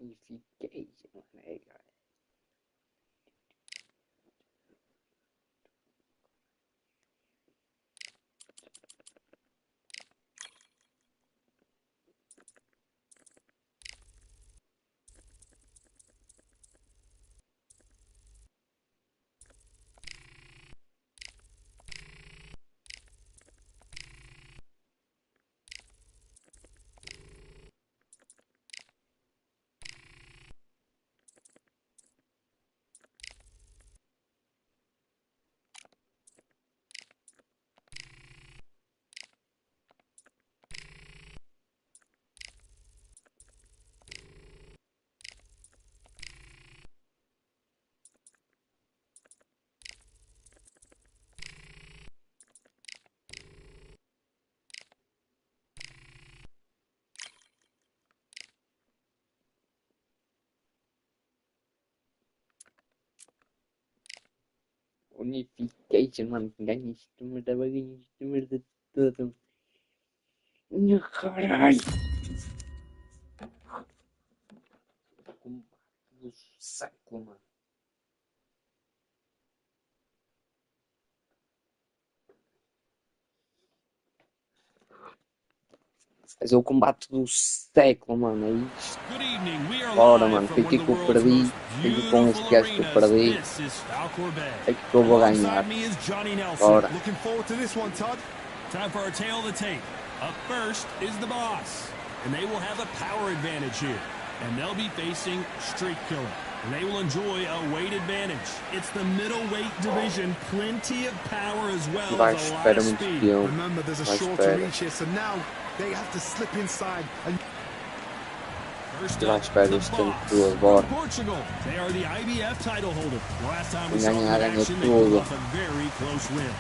Unification, mano. Unification, mano. Ganha isto, merda, ganha isto, merda toda. Caralho! Combate do século, mano. Fazer o combate do século, mano. É isto. Bora, mano. Foi aqui que eu perdi. Foi com este gajo que eu perdi. É aqui que eu vou ganhar. Bora. Time for our tail of the tape. Up first is the boss, and they will have a power advantage here. And they'll be facing Street Killer. And they will enjoy a weight advantage. It's the middleweight division, plenty of power as well as a lot of speed. Remember, there's a shorter reach here, so now they have to slip inside. And first up, the boss from Portugal. They are the IBF title holder. The last time we saw them in action, they pulled off a very close win.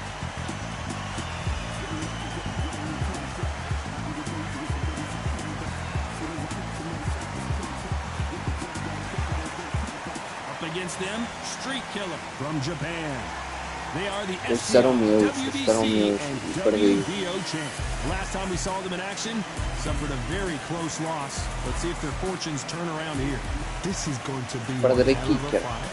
Against them, Street Killer from Japan. They are the WBC and WBO champ. Last time we saw them in action, suffered a very close loss. Let's see if their fortunes turn around here. this is going to be Para one de hell of a kicker. fight.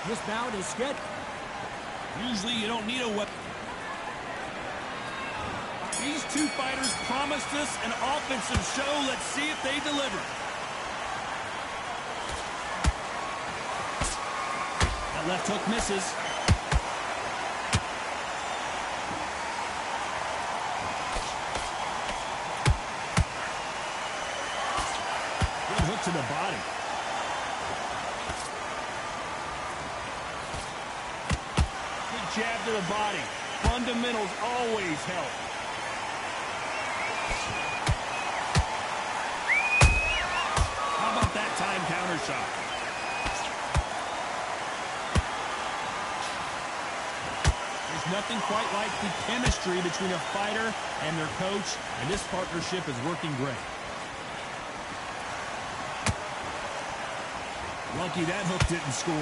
This bout is scheduled. Usually you don't need a weapon. These two fighters promised us an offensive show. Let's see if they deliver. That left hook misses. Good hook to the body. Good jab to the body. Fundamentals always help. How about that time counter shot? There's nothing quite like the chemistry between a fighter and their coach, and this partnership is working great. Lucky that hook didn't score.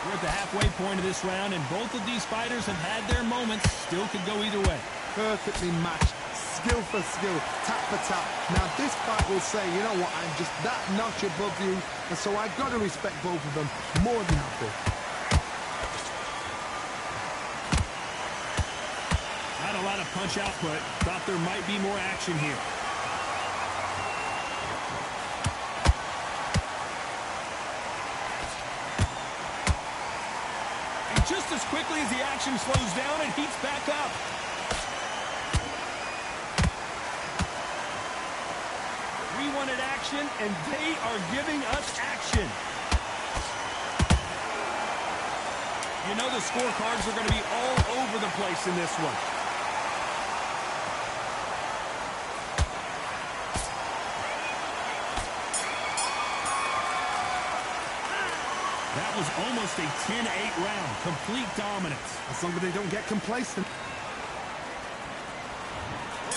We're at the halfway point of this round, and both of these fighters have had their moments. Still could go either way. Perfectly matched, skill for skill, tap for tap. Now this fight will say, you know what, I'm just that notch above you, and so I've got to respect both of them more than happy. Not a lot of punch output. Thought there might be more action here. And just as quickly as the action slows down, it heats back up. We wanted action, and they are giving us action. You know the scorecards are going to be all over the place in this one. That was almost a 10-8 round. Complete dominance. As long as they don't get complacent.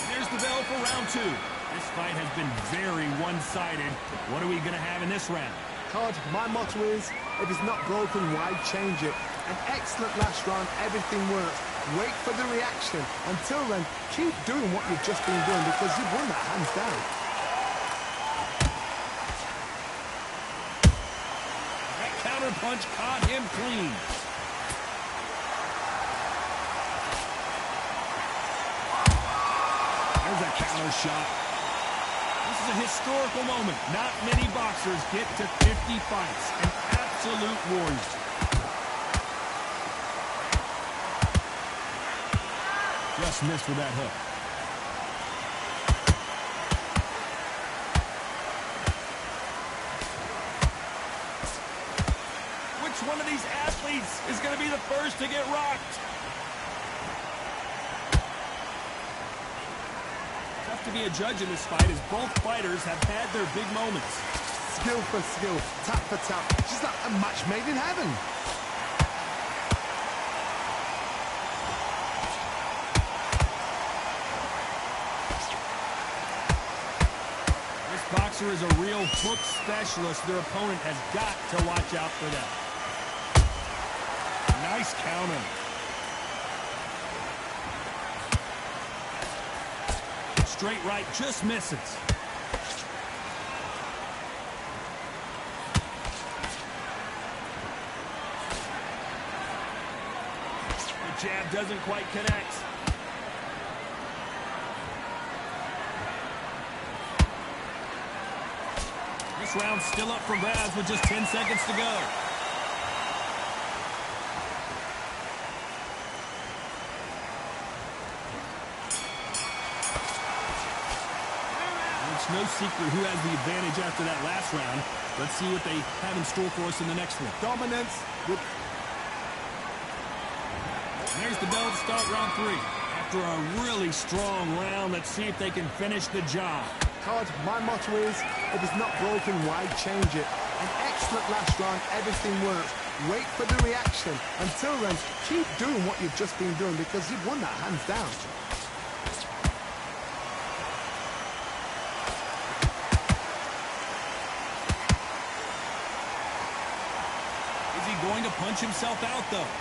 There's the bell for round two. This fight has been very one-sided. What are we going to have in this round? Todd, my motto is, if it's not broken, why change it? An excellent last round, everything works. Wait for the reaction. Until then, keep doing what you've just been doing because you've won that hands down. That counter punch caught him clean. There's a counter shot. This is a historical moment. Not many boxers get to 50 fights. An absolute warrior. Just missed with that hook. Which one of these athletes is going to be the first to get rocked? Tough to be a judge in this fight as both fighters have had their big moments. Skill for skill, tap for tap. Just like a match made in heaven. Boxer is a real hook specialist. Their opponent has got to watch out for that. Nice counter. Straight right, just misses. The jab doesn't quite connect. This round's still up for grabs with just 10 seconds to go. It's no secret who has the advantage after that last round. Let's see what they have in store for us in the next one. Dominance. There's the bell to start round 3. After a really strong round, let's see if they can finish the job. Todd, my motto is, if it's not broken, why change it? An excellent last round, everything works. Wait for the reaction. Until then, keep doing what you've just been doing because you've won that hands down. Is he going to punch himself out, though?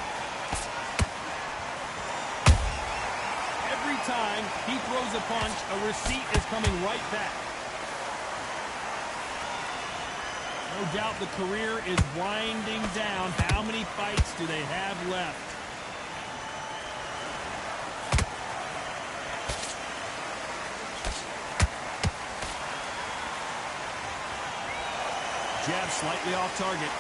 Every time he throws a punch, a receipt is coming right back. No doubt the career is winding down. How many fights do they have left? Jab slightly off target.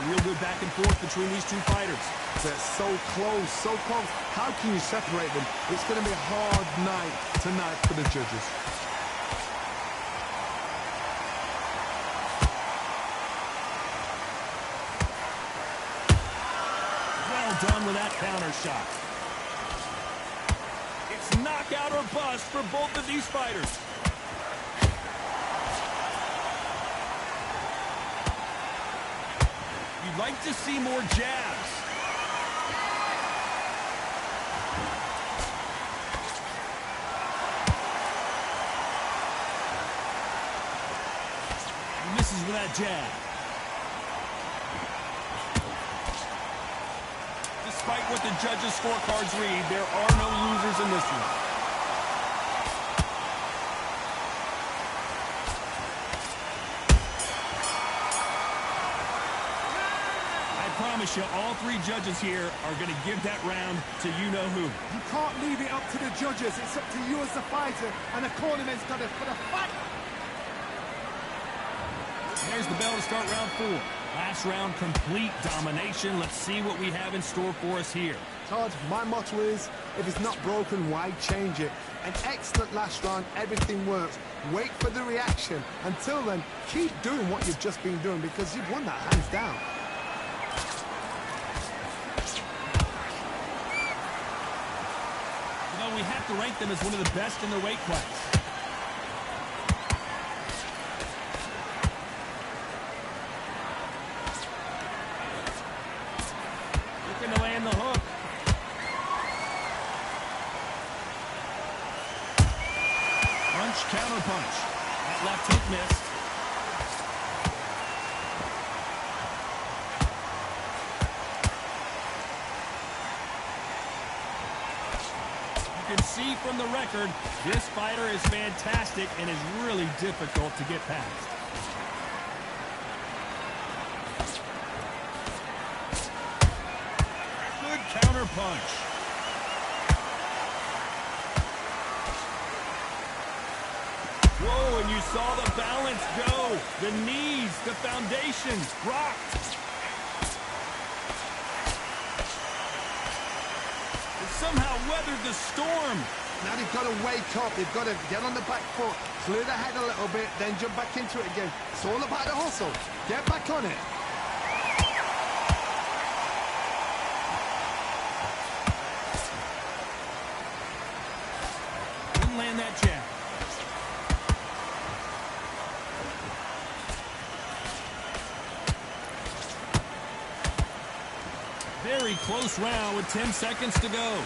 Real good back and forth between these two fighters. They're so close, so close. How can you separate them? It's going to be a hard night tonight for the judges. Well done with that counter shot. It's knockout or bust for both of these fighters. You'd like to see more jabs. He misses with that jab. Despite what the judges' scorecards read, there are no losers in this one. You, all three judges here are going to give that round to you-know-who. You can't leave it up to the judges. It's up to you as the fighter, and the cornerman's got to put a fight. There's the bell to start round 4. Last round, complete domination. Let's see what we have in store for us here. Todd, my motto is, if it's not broken, why change it? An excellent last round, everything works. Wait for the reaction. Until then, keep doing what you've just been doing because you've won that hands down. We have to rank them as one of the best in their weight class. Looking to land the hook. Huge counter punch. That left hook missed. You can see from the record, this fighter is fantastic and is really difficult to get past. Good counter punch. Whoa, and you saw the balance go. The knees, the foundation, rocked. Somehow weathered the storm. Now they've got to wake up. They've got to get on the back foot, clear the head a little bit, then jump back into it again. It's all about the hustle. Get back on it. Didn't land that jab. Very close round with 10 seconds to go.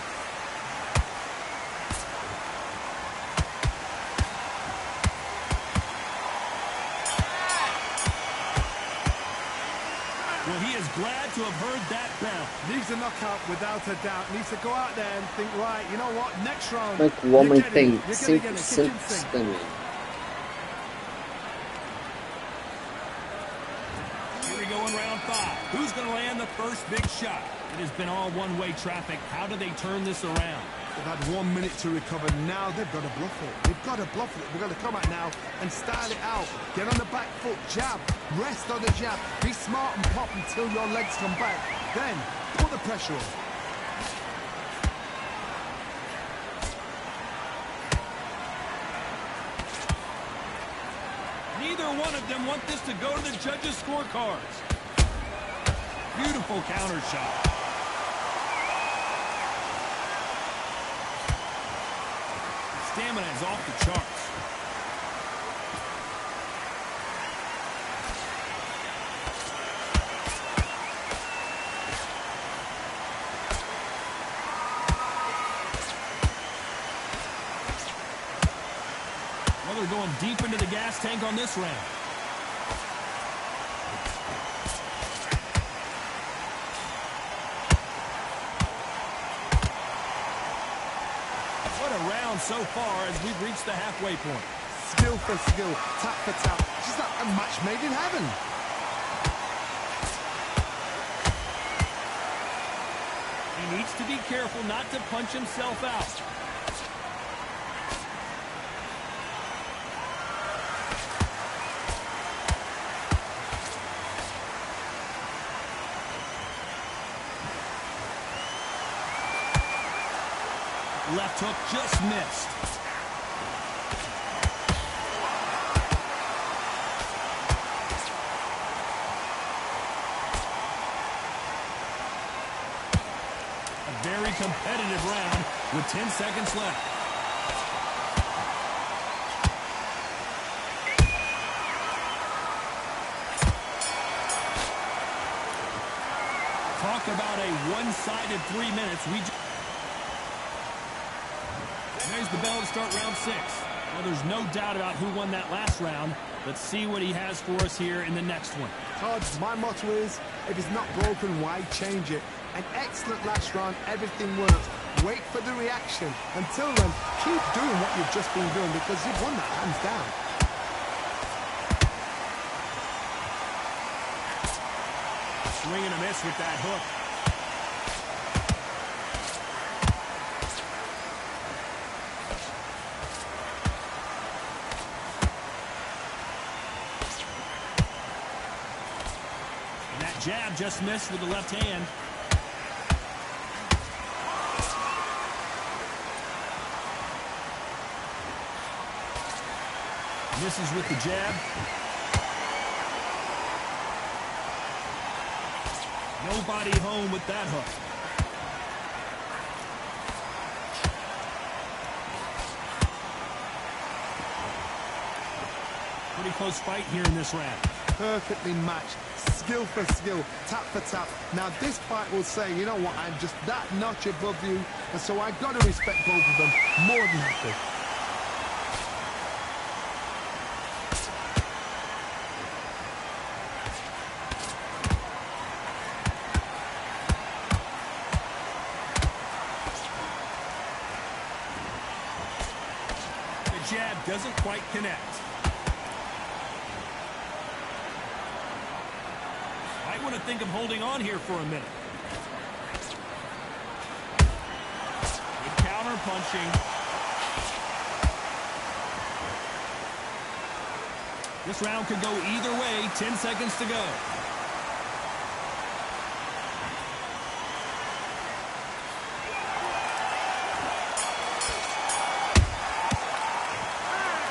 Well, he is glad to have heard that bell. Needs a knockout without a doubt. Needs to go out there and think, right, you know what, next round. Como é que o homem tem 100% de stamina? Here we go in round 5. Who's going to land the first big shot? It has been all one-way traffic. How do they turn this around? They've had 1 minute to recover. Now they've got to bluff it. They've got to bluff it. We've got to come out now and style it out. Get on the back foot, jab. Rest on the jab. Be smart and pop until your legs come back. Then put the pressure on. Neither one of them want this to go to the judges' scorecards. Beautiful counter shot. Stamina is off the charts. Well, they're going deep into the gas tank on this round. What a round so far as we've reached the halfway point. Skill for skill, tap for tap. Just like a match made in heaven. He needs to be careful not to punch himself out. Left hook just missed. A very competitive round with 10 seconds left. Talk about a one-sided 3 minutes. There's the bell to start round 6. Well, there's no doubt about who won that last round. Let's see what he has for us here in the next one. Todd, my motto is, if it's not broken, why change it? An excellent last round, everything works. Wait for the reaction. Until then, keep doing what you've just been doing because you've won that hands down. Swing and a miss with that hook. Jab just missed with the left hand. Misses with the jab. Nobody home with that hook. Pretty close fight here in this round. Perfectly matched. Skill for skill, tap for tap. Now this fight will say, you know what, I'm just that notch above you, and so I've got to respect both of them more than happy. jab doesn't quite connect. Might want to think of holding on here for a minute. Good counter punching. This round could go either way. 10 seconds to go.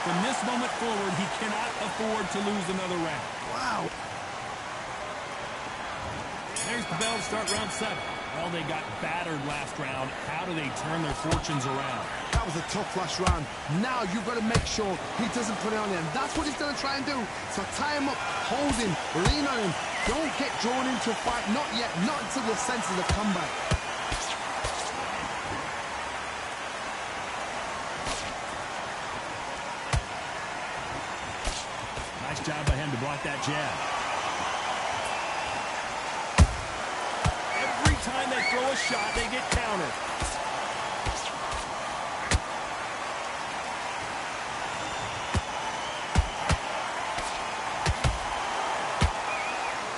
From this moment forward, he cannot afford to lose another round. Wow. There's the bell to start round 7. Well, they got battered last round. How do they turn their fortunes around? That was a tough last round. Now you've got to make sure he doesn't put it on him. That's what he's going to try and do. So tie him up, hold him, lean on him. Don't get drawn into a fight. Not yet. Not until your senses have come back. Nice job by him to block that jab. Every time they throw a shot, they get countered.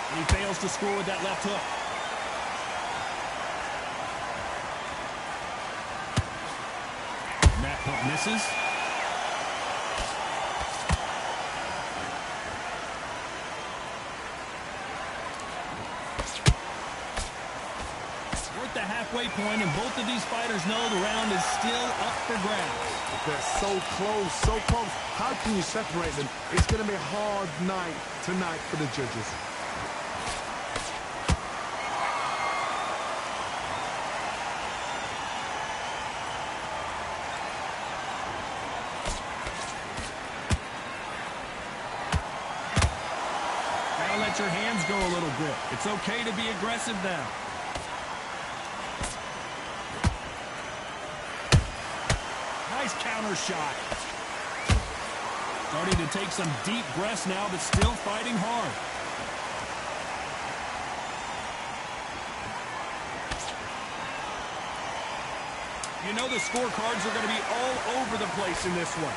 And he fails to score with that left hook. And that hook misses. The halfway point, and both of these fighters know the round is still up for grabs. They're so close, so close. How can you separate them? It's going to be a hard night tonight for the judges. Now let your hands go a little bit. It's okay to be aggressive now. Nice counter shot. Starting to take some deep breaths now, but still fighting hard. You know the scorecards are going to be all over the place in this one.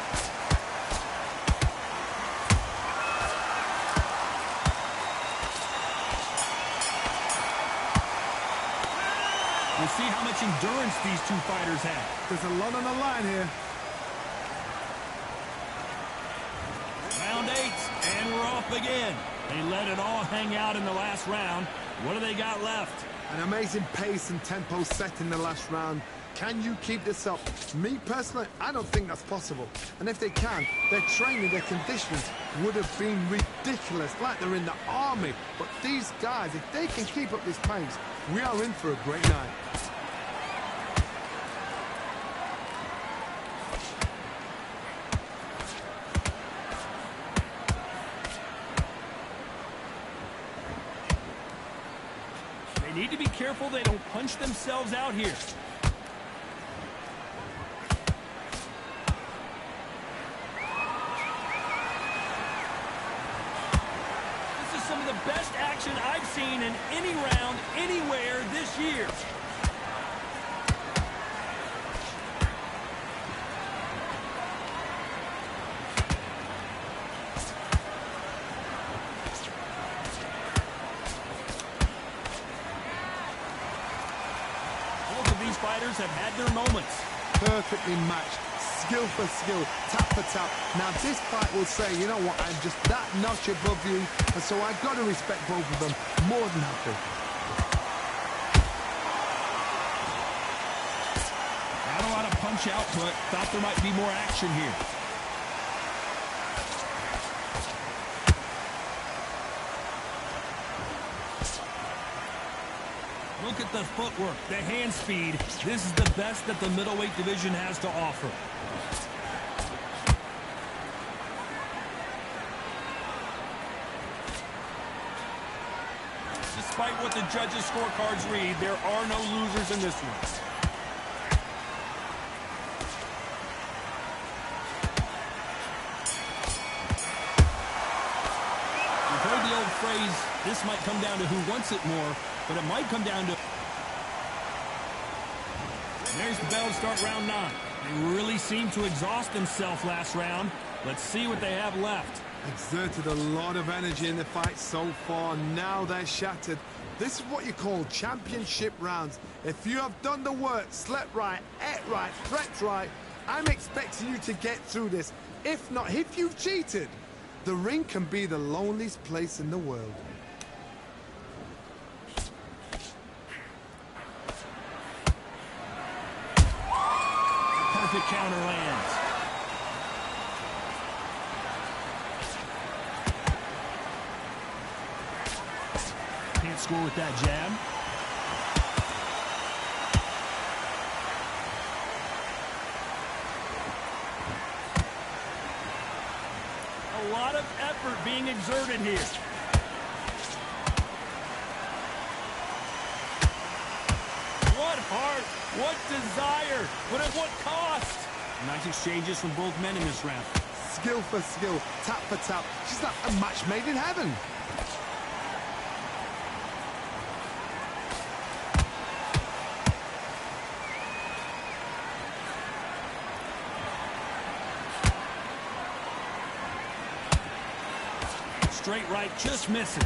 We'll see how much endurance these two fighters have. There's a lot on the line here. Round 8, and we're off again. They let it all hang out in the last round. What do they got left? An amazing pace and tempo set in the last round. Can you keep this up? Me, personally, I don't think that's possible. And if they can, their training, their conditions would have been ridiculous, like they're in the army. But these guys, if they can keep up this pace, we are in for a great night. They need to be careful they don't punch themselves out here. This is some of the best action I've seen in any round, anywhere this year. Both of these fighters have had their moments. Perfectly matched, skill for skill, tap for tap. Now this fight will say, you know what, I'm just that notch above you, and so I've got to respect both of them more than happy. Not a lot of punch output. Thought there might be more action here. Look at the footwork, the hand speed. This is the best that the middleweight division has to offer. Despite what the judges' scorecards read, there are no losers in this one. You've heard the old phrase, this might come down to who wants it more, but it might come down to... There's the bell to start round 9. They really seemed to exhaust themselves last round. Let's see what they have left. Exerted a lot of energy in the fight so far. Now they're shattered. This is what you call championship rounds. If you have done the work, slept right, ate right, prepped right, I'm expecting you to get through this. If not, if you've cheated, the ring can be the loneliest place in the world. Perfect counter lands. Can't score with that jab. A lot of effort being exerted here. What heart, what desire, but at what cost? Nice exchanges from both men in this round. Skill for skill, tap for tap. Just like a match made in heaven. Straight right just misses.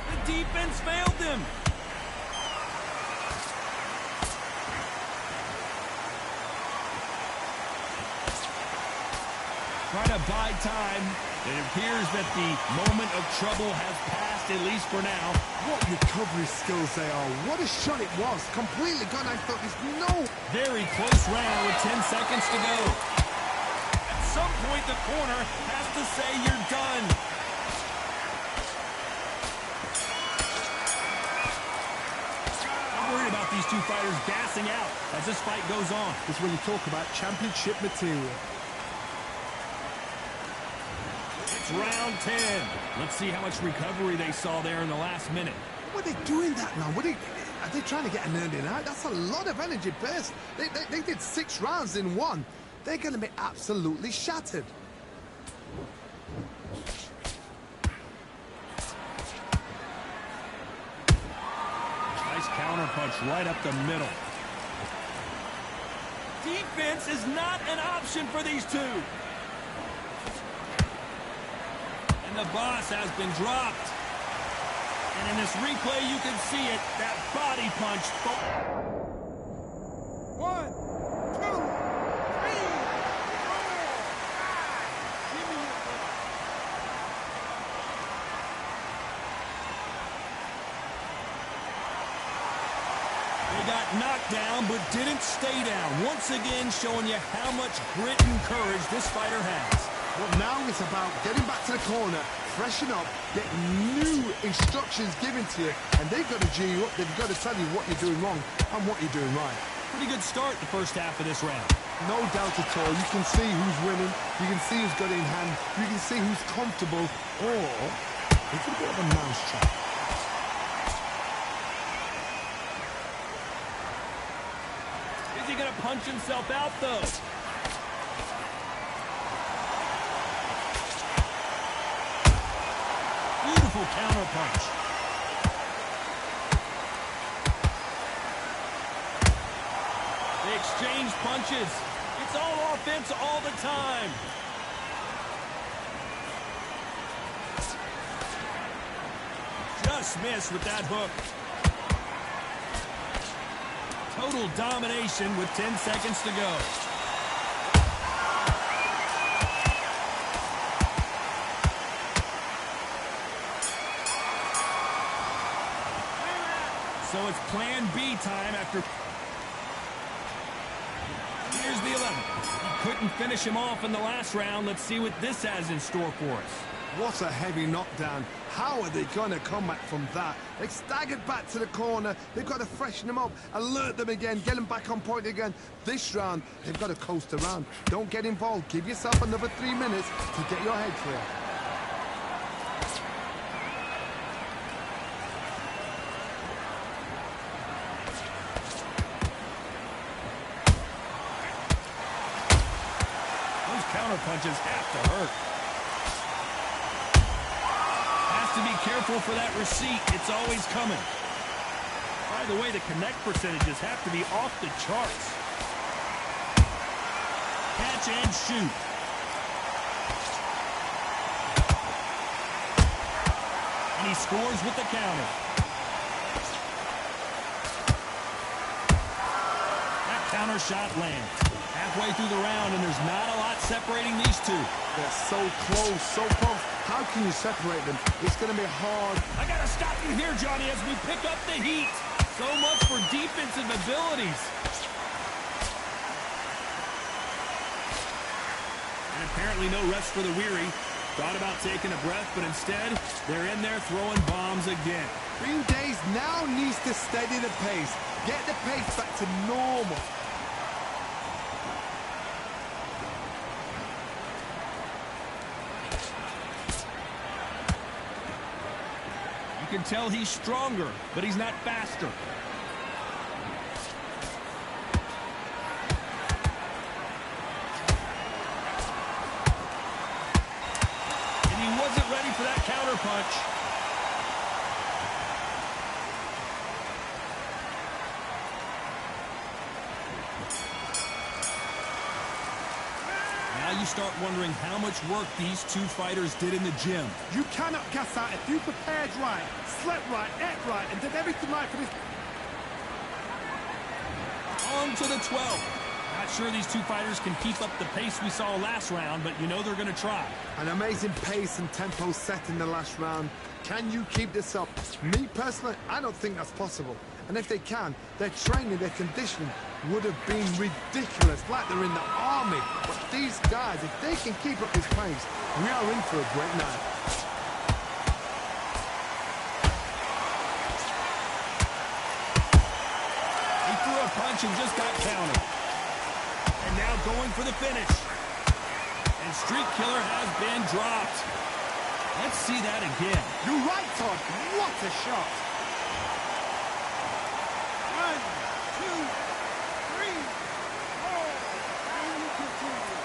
The defense failed them. Trying to buy time. It appears that the moment of trouble has passed, at least for now. What recovery skills they are. What a shot it was. Completely gone. I thought there's no... Very close round with 10 seconds to go. At some point, the corner has to say you're done. I'm worried about these two fighters gassing out as this fight goes on. This is when you talk about championship material. It's round 10. Let's see how much recovery they saw there in the last minute. What are they doing that now? Are they trying to get an earning out? That's a lot of energy burst. They did 6 rounds in one. They're going to be absolutely shattered. Nice counter punch right up the middle. Defense is not an option for these two. And the boss has been dropped. And in this replay, you can see it, that body punch. 1, 2, 3, 4, 5. They got knocked down, but didn't stay down. Once again, showing you how much grit and courage this fighter has. Well, now it's about getting back to the corner, freshen up, get new instructions given to you, and they've got to G you up. They've got to tell you what you're doing wrong and what you're doing right. Pretty good start the first half of this round. No doubt at all. You can see who's winning. You can see who's got it in hand. You can see who's comfortable. Or it's a bit of a mousetrap. Is he going to punch himself out, though? Beautiful counter punch. They exchange punches. It's all offense all the time. Just missed with that hook. Total domination with 10 seconds to go. So it's plan B time after... Here's the 11. He couldn't finish him off in the last round. Let's see what this has in store for us. What a heavy knockdown. How are they going to come back from that? They staggered back to the corner. They've got to freshen them up, alert them again, get them back on point again. This round, they've got to coast around. Don't get involved. Give yourself another 3 minutes to get your head clear. Counter punches have to hurt. Has to be careful for that receipt. It's always coming. By the way, the connect percentages have to be off the charts. Catch and shoot. And he scores with the counter. That counter shot lands. Halfway through the round, and there's not a lot separating these two. They're so close, so close. How can you separate them? It's going to be hard. I got to stop you here, Johnny, as we pick up the heat. So much for defensive abilities. And apparently no rest for the weary. Thought about taking a breath, but instead, they're in there throwing bombs again. Green Days now needs to steady the pace. Get the pace back to normal. You can tell he's stronger, but he's not faster. And he wasn't ready for that counter punch. Now you start wondering how much work these two fighters did in the gym. You cannot gas out if you prepared right, slept right, ate right, and did everything right for this. On to the 12th. Not sure these two fighters can keep up the pace we saw last round, but you know they're going to try. An amazing pace and tempo set in the last round. Can you keep this up? Me, personally, I don't think that's possible. And if they can, their training, their conditioning would have been ridiculous, like they're in the army. But these guys, if they can keep up this pace, we are in for a great night. He threw a punch and just got countered. And now going for the finish. And Street Killer has been dropped. Let's see that again. You're right, Todd. What a shot. 1, 2, 3, 4, and you continue.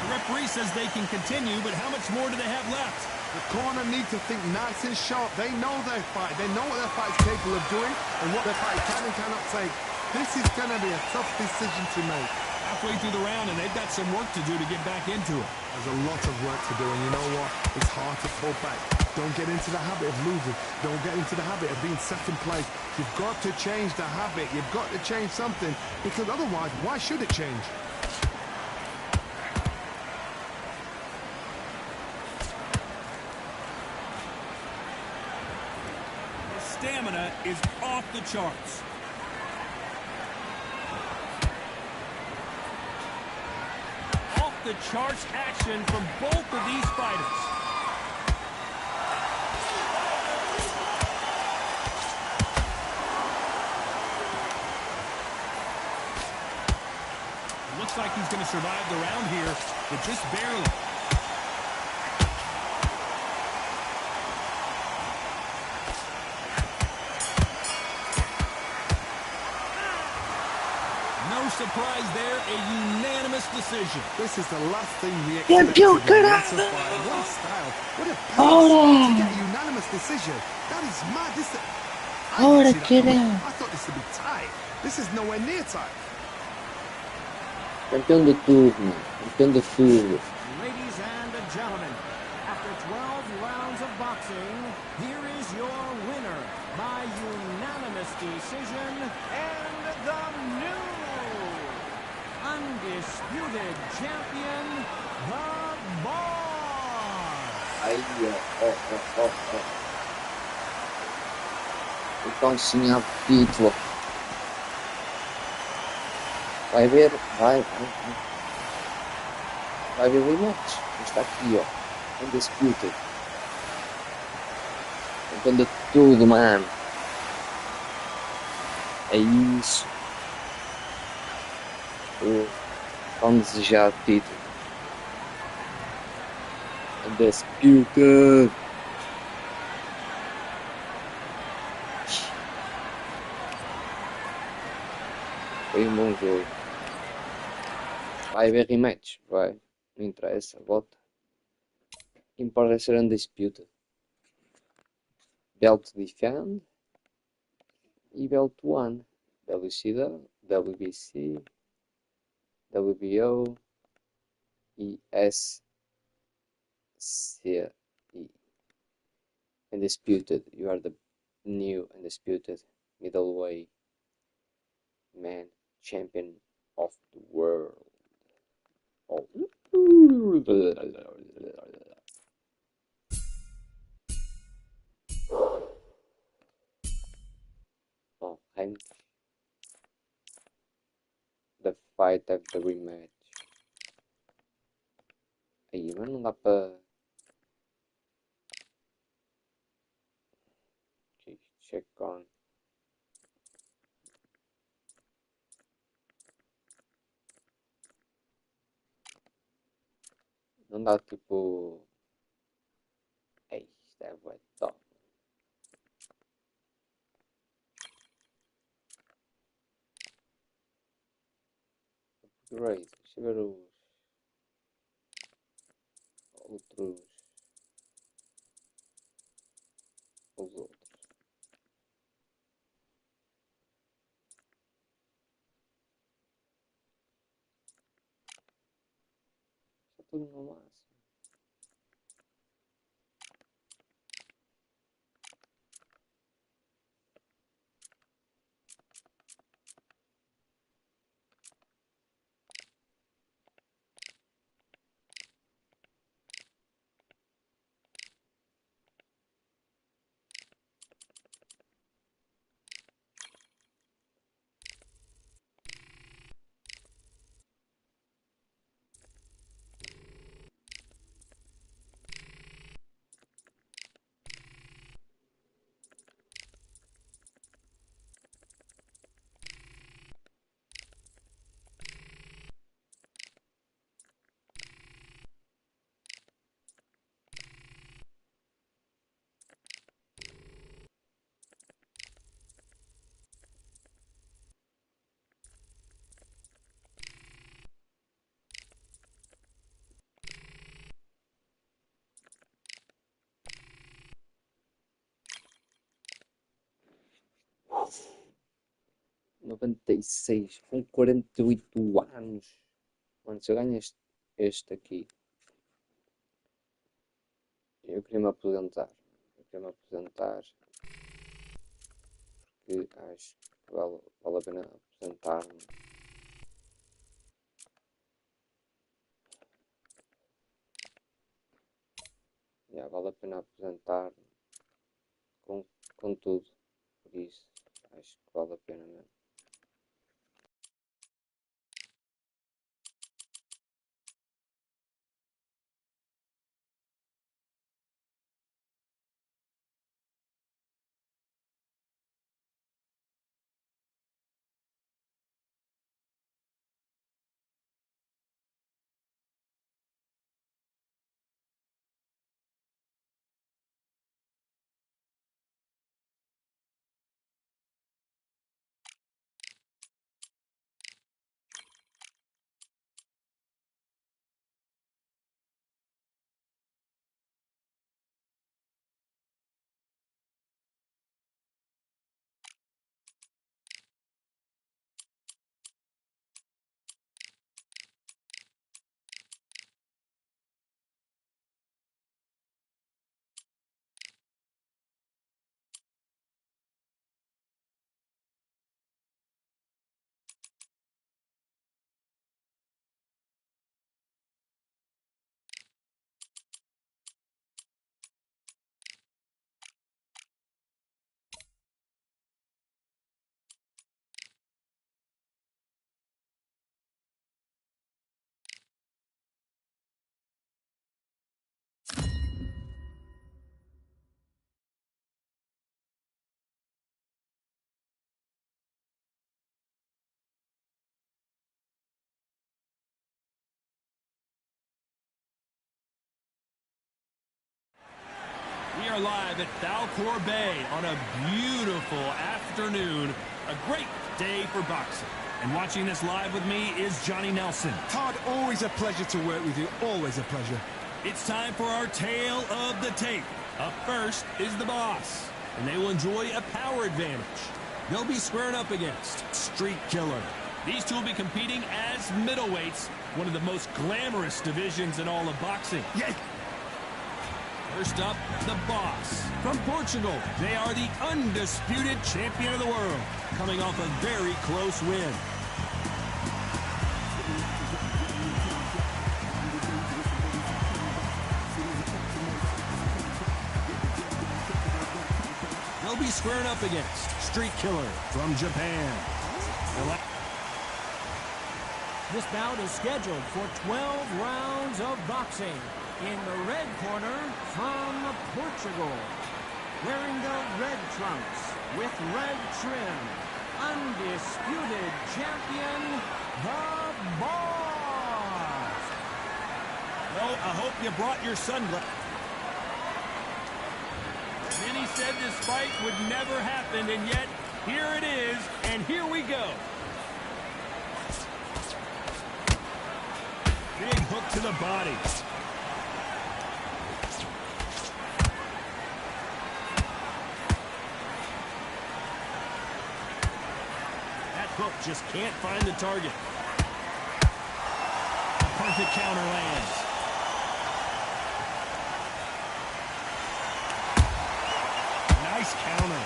The referee says they can continue, but how much more do they have left? The corner need to think nice and sharp. They know their fight. They know what their fight is capable of doing and what their fight can and cannot take. This is going to be a tough decision to make. Halfway through the round, and they've got some work to do to get back into it. There's a lot of work to do, and you know what? It's hard to pull back. Don't get into the habit of losing. Don't get into the habit of being second place. You've got to change the habit. You've got to change something, because otherwise, why should it change? His stamina is off the charts. The charts action from both of these fighters. It looks like he's going to survive the round here, but just barely. No surprise there, a unanimous decision. This is the last thing we expected. What a style. What a pace to get a unanimous decision. That is mad. I thought this would be tight. This is nowhere near tight. Campeão de turno, campeão de furo. Ladies and gentlemen, after 12 rounds of boxing, here is your winner by unanimous decision and the new Undisputed Champion, the Boss. Aí, ó. Então sim, a título. Vai ver, vai ver o rematch. Está aqui, ó. Undisputed. Campeão de tudo, mano. É isso. Tão desejado título. Undisputed. Foi um bom jogo. Vai haver rematch, vai. Não interessa, volta. Importa ser Undisputed. Belt Defend e Belt One. WCW, WBC, WBO e SCE. Undisputed, you are the new Undisputed Middleweight Man Champion of the World. Oh. Oh, and the fight of the rematch. Aí, mas não dá para. Okay, check on. Não dá tipo. Ei, isto é bué top. Upgrade. Deixa eu ver os outros. Os outros. Está tudo no máximo. Noventa e seis com 48 anos. Mano, se eu ganho este aqui, eu queria me aposentar. Porque acho que vale a pena aposentar-me. Vale a pena aposentar-me com tudo. Por isso, acho que vale a pena mesmo. We are live at Falcor Bay on a beautiful afternoon. A great day for boxing. And watching this live with me is Johnny Nelson. Todd, always a pleasure to work with you. Always a pleasure. It's time for our tale of the tape. Up first is the Boss, and they will enjoy a power advantage. They'll be squaring up against Street Killer. These two will be competing as middleweights, one of the most glamorous divisions in all of boxing. Yeah. First up, the Boss. From Portugal, they are the undisputed champion of the world, coming off a very close win. They'll be squaring up against Street Killer from Japan. This bout is scheduled for 12 rounds of boxing. In the red corner, from Portugal, wearing the red trunks with red trim, undisputed champion, the Boss. Well, I hope you brought your sunglasses. Many said this fight would never happen, and yet here it is, and here we go. Big hook to the body. Hook just can't find the target. A perfect counter lands. Nice counter.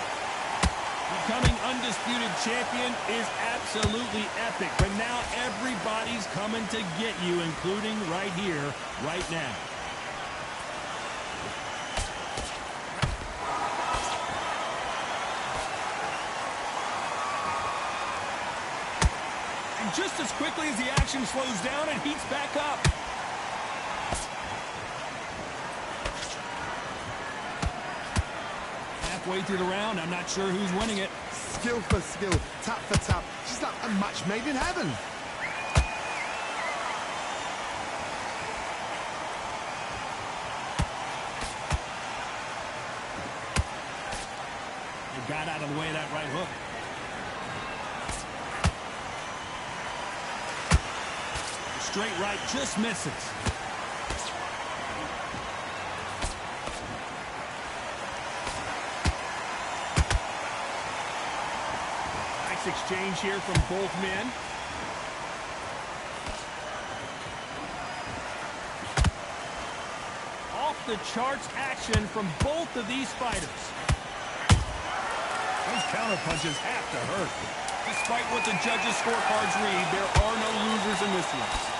Becoming undisputed champion is absolutely epic, but now everybody's coming to get you, including right here, right now. Just as quickly as the action slows down, it heats back up. Halfway through the round, I'm not sure who's winning it. Skill for skill, tap for tap. She's like a match made in heaven. He got out of the way of that right hook. Straight right just misses. Nice exchange here from both men. Off the charts action from both of these fighters. Those counter punches have to hurt. Despite what the judges' scorecards read, there are no losers in this one.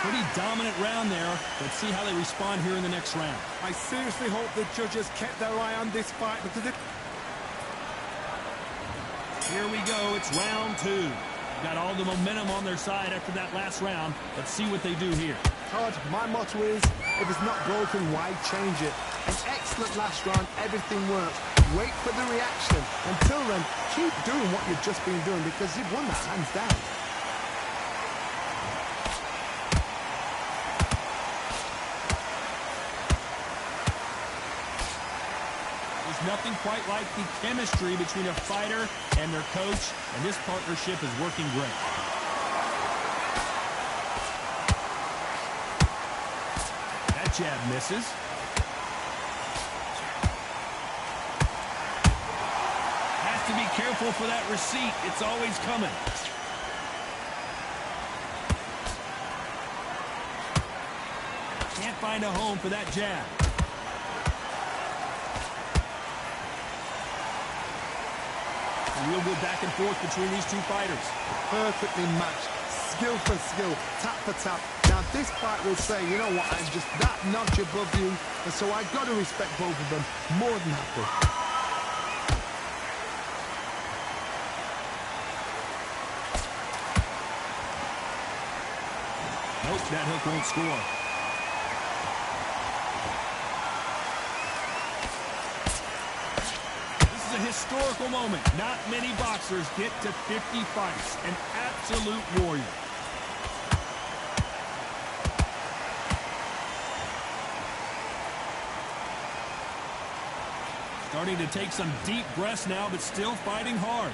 Pretty dominant round there. Let's see how they respond here in the next round. I seriously hope the judges kept their eye on this fight because it... Here we go. It's round two. Got all the momentum on their side after that last round. Let's see what they do here. Todd, my motto is, if it's not broken, why change it? An excellent last round. Everything works. Wait for the reaction. Until then, keep doing what you've just been doing because you've won that hands down. Nothing quite like the chemistry between a fighter and their coach, and this partnership is working great. That jab misses. Has to be careful for that receipt. It's always coming. Can't find a home for that jab. We'll go back and forth between these two fighters. Perfectly matched. Skill for skill. Tap for tap. Now this fight will say, you know what, I'm just that notch above you. And so I've got to respect both of them. More than happy. Nope, that hook won't score. A historical moment. Not many boxers get to 50 fights. An absolute warrior. Starting to take some deep breaths now, but still fighting hard.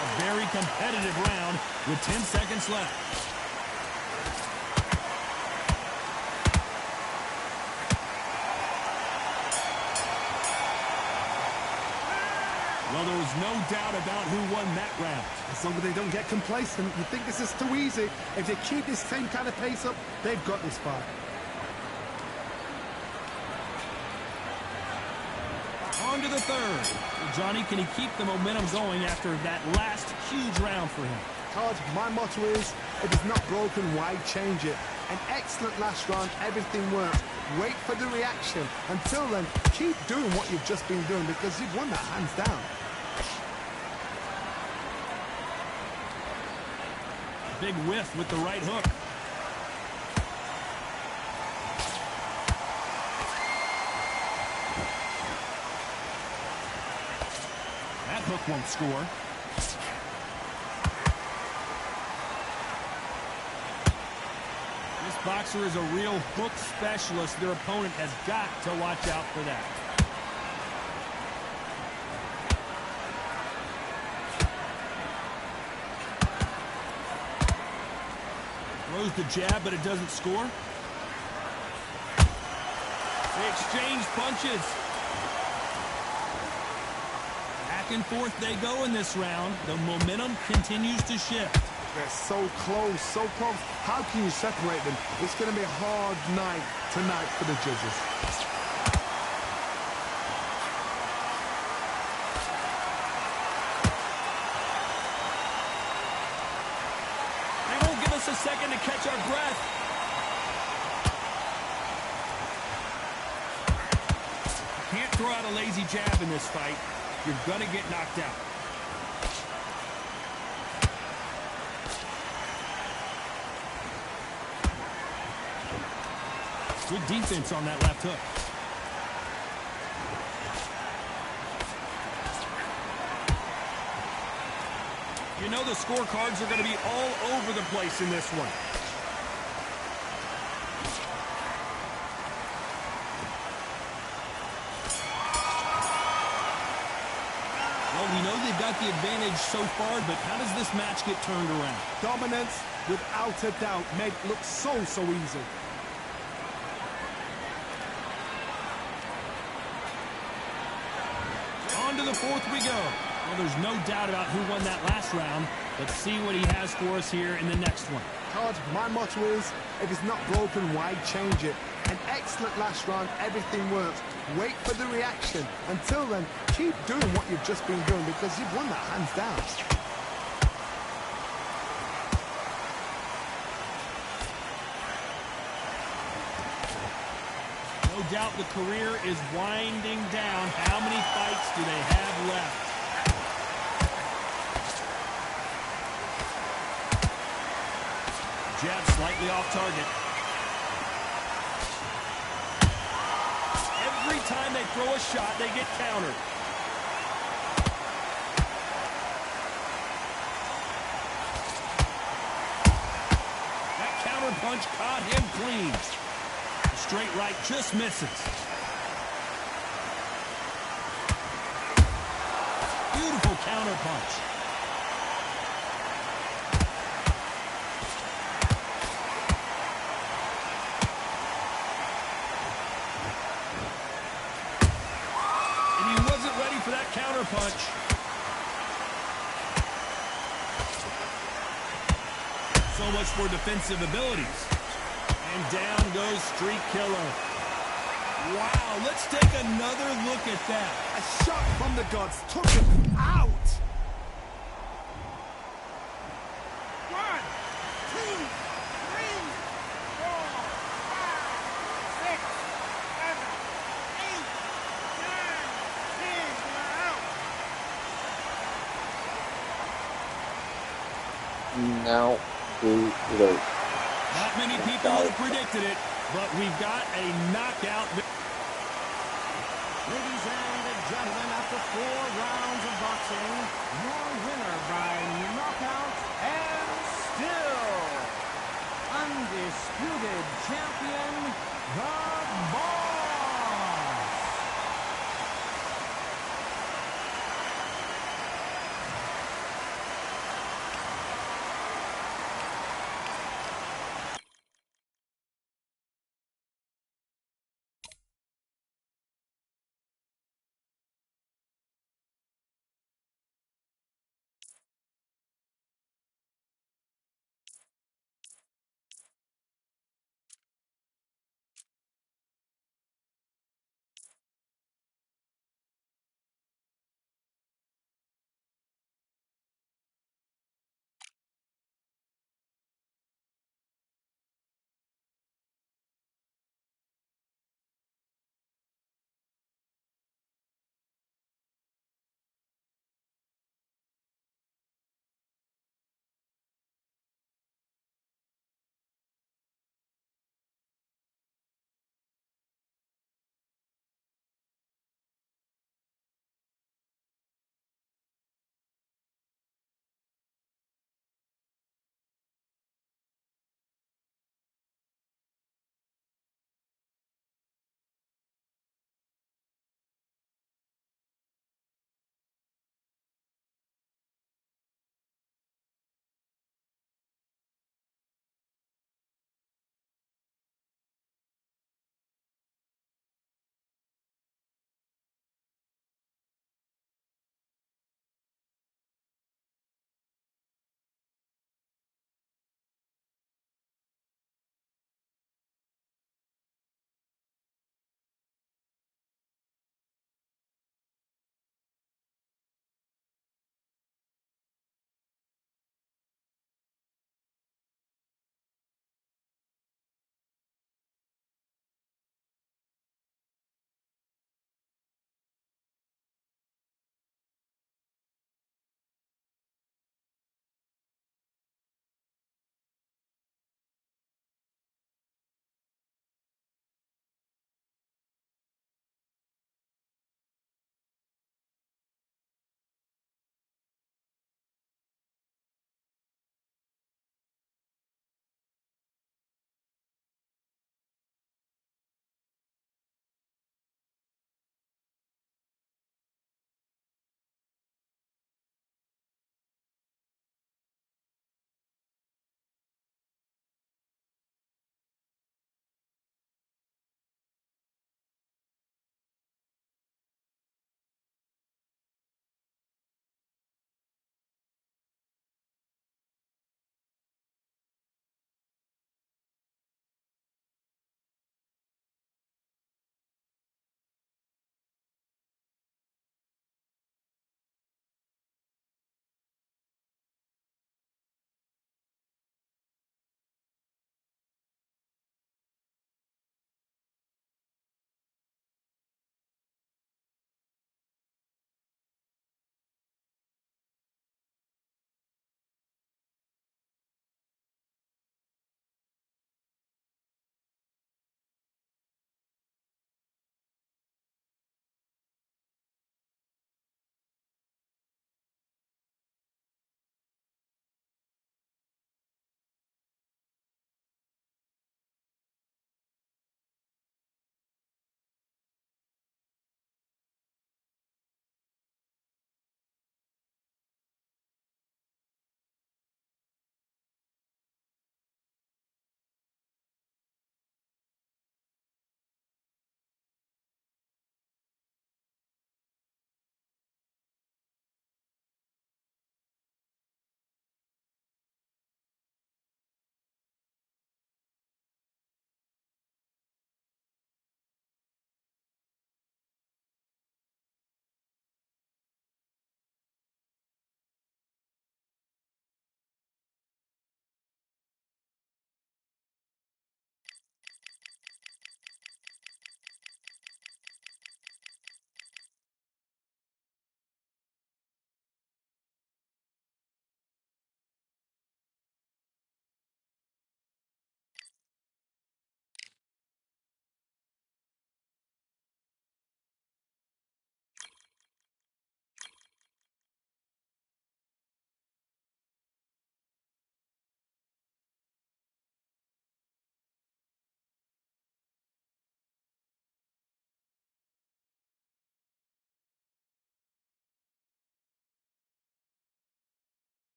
A very competitive round with 10 seconds left. Well, there was no doubt about who won that round. As long as they don't get complacent, you think this is too easy. If they keep this same kind of pace up, they've got this far. On to the third. Johnny, can he keep the momentum going after that last huge round for him? Todd, my motto is, if it's not broken, why change it? An excellent last round, everything works. Wait for the reaction. Until then, keep doing what you've just been doing because you've won that hands down. Big whiff with the right hook. That hook won't score. This boxer is a real hook specialist. Their opponent has got to watch out for that. Throws the jab, but it doesn't score. They exchange punches. Back and forth they go in this round. The momentum continues to shift. They're so close, so close. How can you separate them? It's going to be a hard night tonight for the judges. A second to catch our breath. Can't throw out a lazy jab in this fight. You're gonna get knocked out. Good defense on that left hook. You know the scorecards are going to be all over the place in this one. Well, we know they've got the advantage so far, but how does this match get turned around? Dominance, without a doubt, made it look so easy. On to the fourth we go. Well, there's no doubt about who won that last round. Let's see what he has for us here in the next one. Todd, my motto is, if it's not broken, why change it? An excellent last round, everything works. Wait for the reaction. Until then, keep doing what you've just been doing because you've won that hands down. No doubt the career is winding down. How many fights do they have left? Jab slightly off target. Every time they throw a shot, they get countered. That counter punch caught him clean. The straight right just misses. Beautiful counter punch. For that counter punch. So much for defensive abilities. And down goes Street Killer. Wow, let's take another look at that. A shot from the gods took him out. 1, 2, 3, 4, 5, 6, 7, 8, 9, 10. Now to go. Not many people would have predicted it, but we've got a knockout. Ladies and gentlemen, after 4 rounds of boxing, your winner by knockout and still undisputed champion, the boss.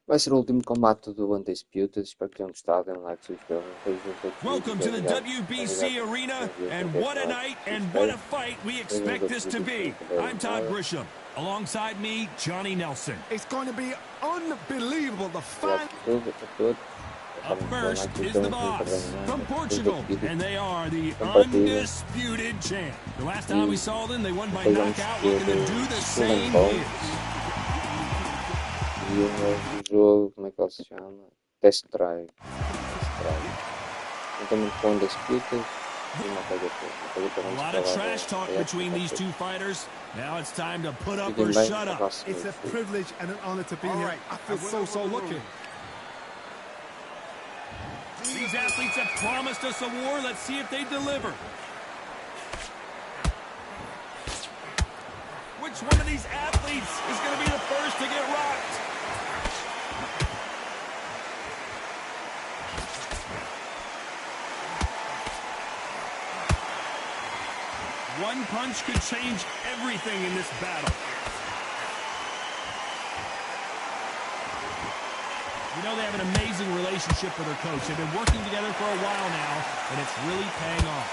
Vai ser o último combate do Undisputed. Espero que tenham gostado. Deem um like, subscrevam. Welcome to the WBC arena, and what a night and what a fight we expect this to be. I'm Todd Grisham. Alongside me, Johnny Nelson. It's going to be unbelievable. The fan. Up first is the boss from Portugal, and they are the Undisputed champ. The last time we saw them, they won by knockout, looking to do the same here. E o novo jogo, como é que ele se chama? Test Drive. Não tem muito com Undisputed. A lot of trash talk between these two fighters. Now it's time to put up or shut up. It's a privilege and an honor to be here. I feel so lucky. These athletes have promised us a war. Let's see if they deliver. Which one of these athletes is going to be the first to get rocked? One punch could change everything in this battle. You know, they have an amazing relationship with their coach. They've been working together for a while now, and it's really paying off.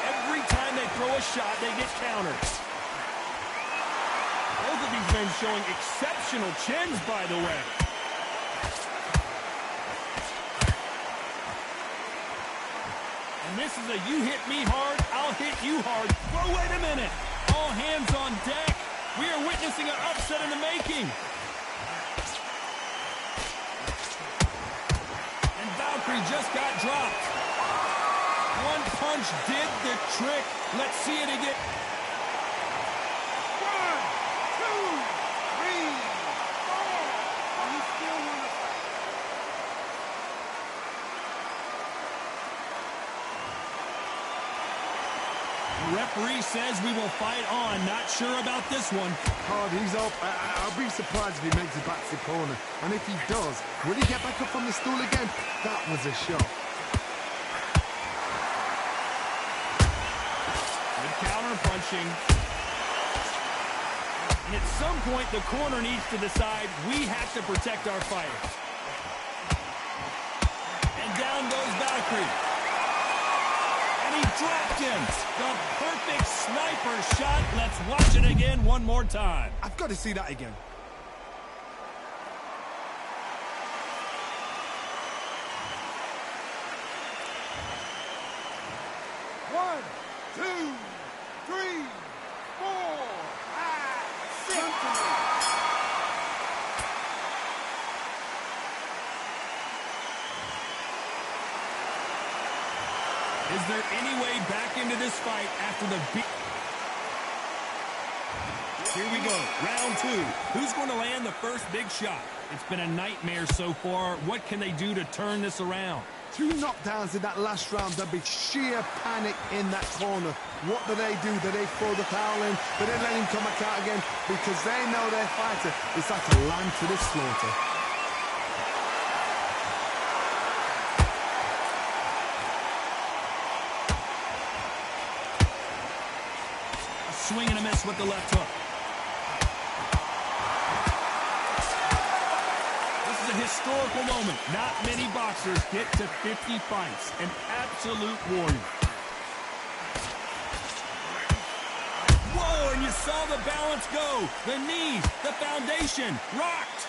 Every time they throw a shot, they get countered. Both of these men showing exceptional chins, by the way. This is a you hit me hard, I'll hit you hard. But wait a minute. All hands on deck. We are witnessing an upset in the making. And Valkyrie just got dropped. One punch did the trick. Let's see it again. 1, 2, 3, 4. You still want to fight? The referee says we will fight on. Not sure about this one. He's up. I'll be surprised if he makes it back to the corner. And if he does, will he get back up on the stool again? That was a shot. Good counter punching. And at some point, the corner needs to decide we have to protect our fighters. And down goes Valkyrie. He dropped him. The perfect sniper shot. Let's watch it again one more time. I've got to see that again. One, 2, 3, 4, 5, 6. Is there any way back into this fight after the beat? Here we go, round 2. Who's going to land the first big shot? It's been a nightmare so far. What can they do to turn this around? 2 knockdowns in that last round. There'll be sheer panic in that corner. What do? Do they throw the towel in? Do they let him come back out again? Because they know their fighter is like a lamb to the slaughter. Swing and a miss with the left hook. This is a historical moment. Not many boxers get to 50 fights. An absolute warrior. Whoa, and you saw the balance go. The knees, the foundation, rocked.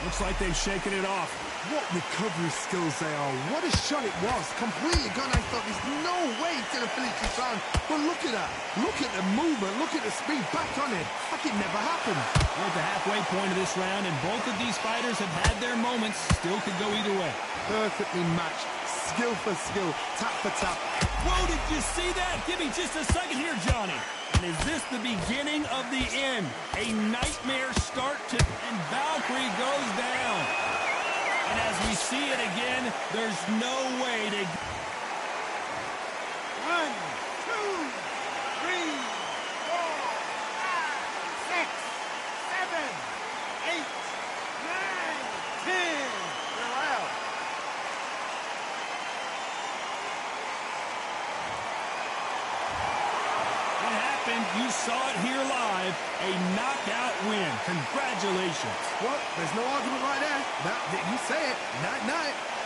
Looks like they've shaken it off. What recovery skills they are. What a shot it was. Completely gone. I thought there's no way he's going to finish this round. But look at that. Look at the movement. Look at the speed. Back on it. Like it never happened. We're at the halfway point of this round, and both of these fighters have had their moments. Still could go either way. Perfectly matched. Skill for skill. Tap for tap. Whoa, did you see that? Give me just a second here, Johnny. And is this the beginning of the end? A nightmare start to... And Valkyrie goes down. And as we see it again, there's no way to... 1, 2, 3, 4, 5, 6, 7, 8, 9, 10. You're out. just saw it here live. A knockout win. Congratulations. Well, there's no argument right there. You say it. Night-night.